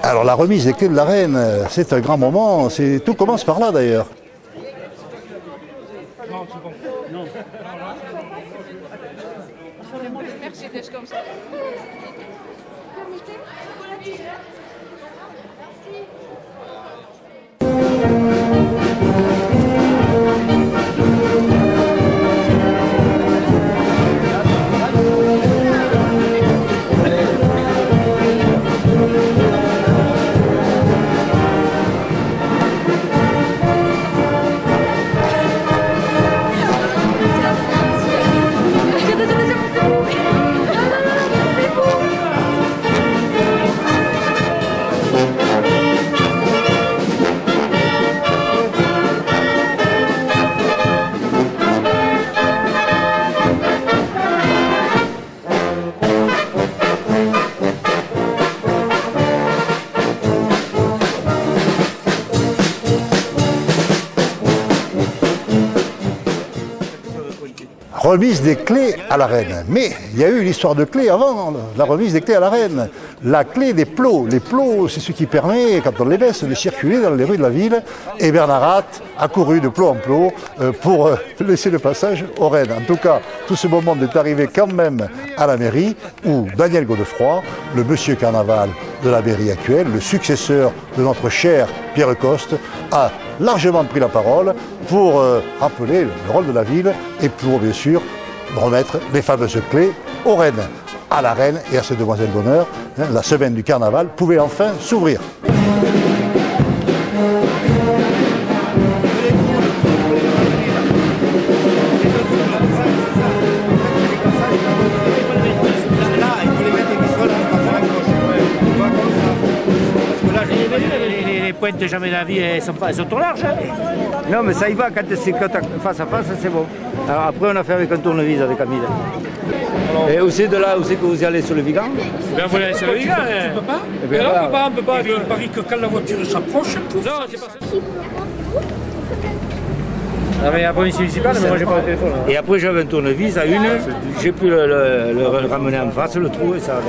Alors la remise des clés de la reine, c'est un grand moment, tout commence par là d'ailleurs. Mercedes comme ça. Remise des clés à la reine. Mais il y a eu une histoire de clés avant la remise des clés à la reine. La clé des plots. Les plots, c'est ce qui permet, quand on les baisse, de circuler dans les rues de la ville. Et Bernard Atte a couru de plot en plot pour laisser le passage aux reines. En tout cas, tout ce moment est arrivé quand même à la mairie où Daniel Godefroy, le monsieur carnaval de la mairie actuelle, le successeur de notre cher Pierre Coste, a largement pris la parole pour rappeler le rôle de la ville et pour, bien sûr, remettre les fameuses clés aux reines. À la reine et à ses demoiselles d'honneur, la semaine du carnaval pouvait enfin s'ouvrir. Les pointes jamais de la vie, elles sont trop larges. Non, mais ça y va, quand c'est face à face, c'est bon. Alors après, on a fait avec un tournevis avec Amide. Et où c'est de là, où c'est que vous y allez sur le Vigan? Ben vous allez sur le Vigan. Tu peux pas? Ben non, voilà. on peut pas. Il paraît que quand la voiture s'approche, non, c'est pas ça. Ah mais la police municipale, mais moi j'ai pas le téléphone. Et après j'avais un tournevis à une, j'ai pu le ramener en face, le trou et ça va.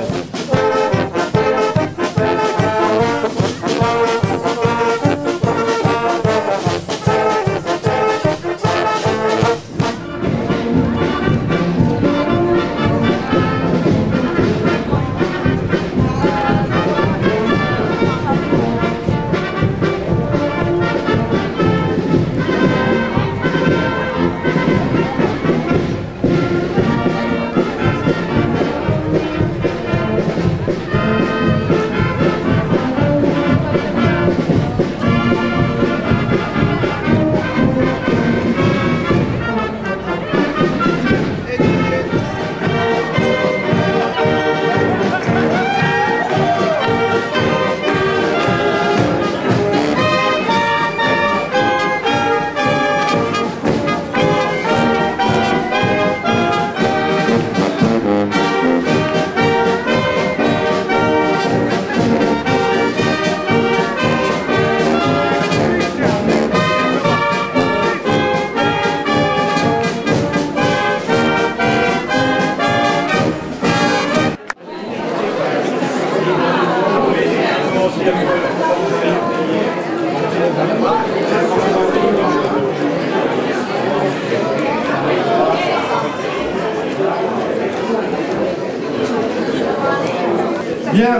Bien,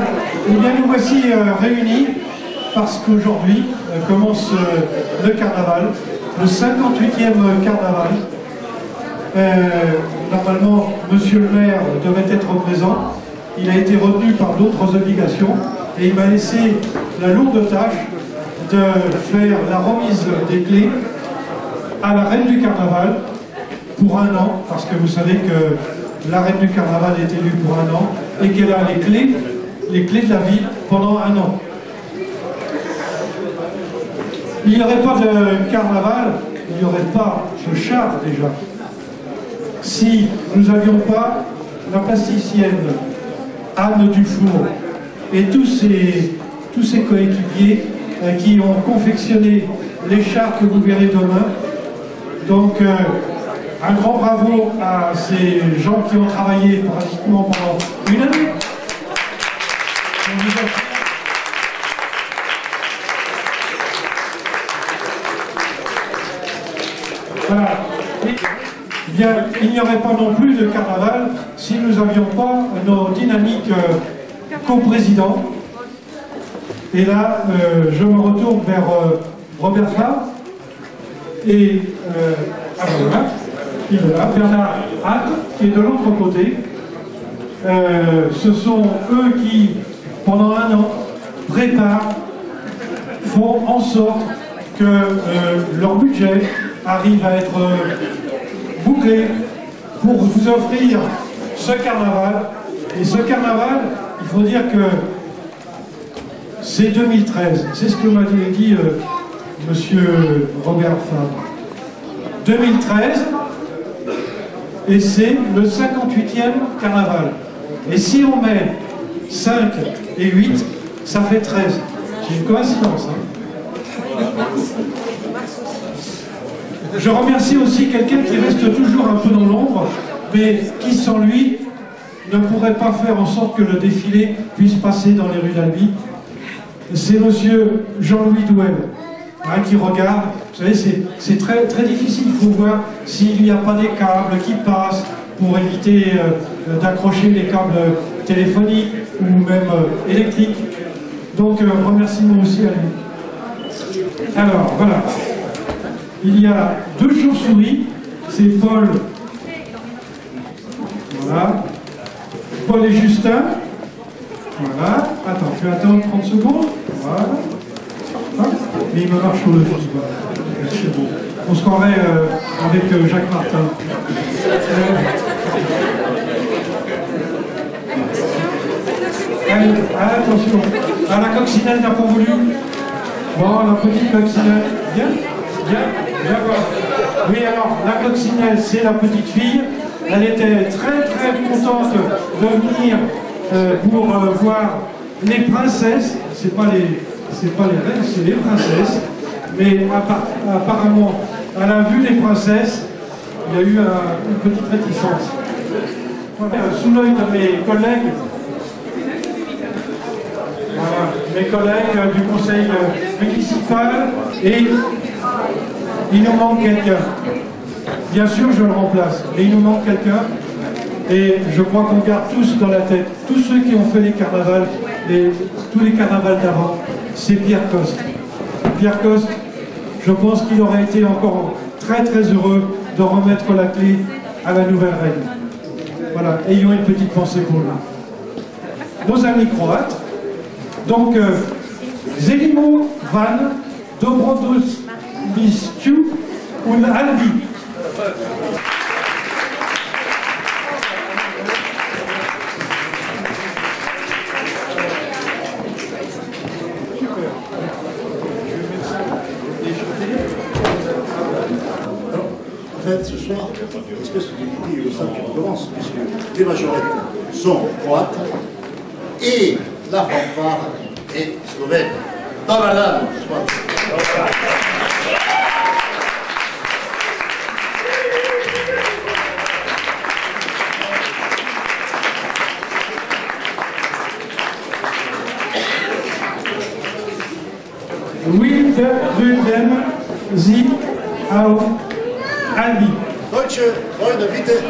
eh bien, nous voici réunis parce qu'aujourd'hui commence le carnaval, le 58e carnaval. Normalement, monsieur le maire devait être présent. Il a été retenu par d'autres obligations et il m'a laissé la lourde tâche de faire la remise des clés à la reine du carnaval pour un an, parce que vous savez que la reine du carnaval est élue pour un an et qu'elle a les clés de la ville pendant un an. Il n'y aurait pas de carnaval, il n'y aurait pas ce char déjà, si nous n'avions pas la plasticienne Anne Dufour et tous ses coéquipiers qui ont confectionné les chars que vous verrez demain. Donc Un grand bravo à ces gens qui ont travaillé pratiquement pendant une année. Voilà. Eh bien, il n'y aurait pas non plus de carnaval si nous n'avions pas nos dynamiques co-présidents. Et là, je me retourne vers Robert Fabre et voilà, il est là, Bernard Hatt, qui est de l'autre côté. Ce sont eux qui, pendant un an, préparent, font en sorte que leur budget arrive à être bouclé pour vous offrir ce carnaval. Et ce carnaval, il faut dire que c'est 2013. C'est ce que m'a dit monsieur Robert Fabre. 2013, et c'est le 58e carnaval. Et si on met 5 et 8, ça fait 13. C'est une coïncidence. Hein. Je remercie aussi quelqu'un qui reste toujours un peu dans l'ombre, mais qui sans lui ne pourrait pas faire en sorte que le défilé puisse passer dans les rues d'Albi. C'est monsieur Jean-Louis Douel, hein, qui regarde. Vous savez, c'est très, très difficile. Il faut voir s'il n'y a pas des câbles qui passent pour éviter d'accrocher les câbles téléphoniques ou même électriques. Donc, remerciements aussi à lui. Alors, voilà. Il y a 2 chauves-souris. C'est Paul. Voilà. Paul et Justin. Voilà. Attends, tu vas attendre 30 secondes. Voilà. Hein, mais il me marche sur le fil. Voilà. C'est bon. On se croirait avec Jacques Martin. Allez, attention. Ah, la coccinelle n'a pas voulu. Bon, la petite coccinelle. Bien. Bien voir. Oui, alors, la coccinelle, c'est la petite fille. Elle était très très contente de venir pour voir les princesses. C'est pas les reines, c'est les princesses. Mais apparemment, elle a vu les princesses. Il y a eu une petite réticence. Sous l'œil de mes collègues, voilà, mes collègues du conseil municipal, et il nous manque quelqu'un. Bien sûr, je le remplace, mais il nous manque quelqu'un. Et je crois qu'on garde tous dans la tête, tous ceux qui ont fait les carnavals, tous les carnavals d'avant, c'est Pierre Coste. Pierre Coste, je pense qu'il aurait été encore très très heureux de remettre la clé à la nouvelle reine. Voilà, ayons une petite pensée pour lui. Nos amis croates, donc Zelimo van Dobrodošlicu und Albi. En fait, ce soir, une espèce d'unité au sein qui recommence, puisque les majorettes sont croates et la fanfare est slovène. Dobar dan, We vertruden Sie auf Albi. Deutsche Freunde, bitte.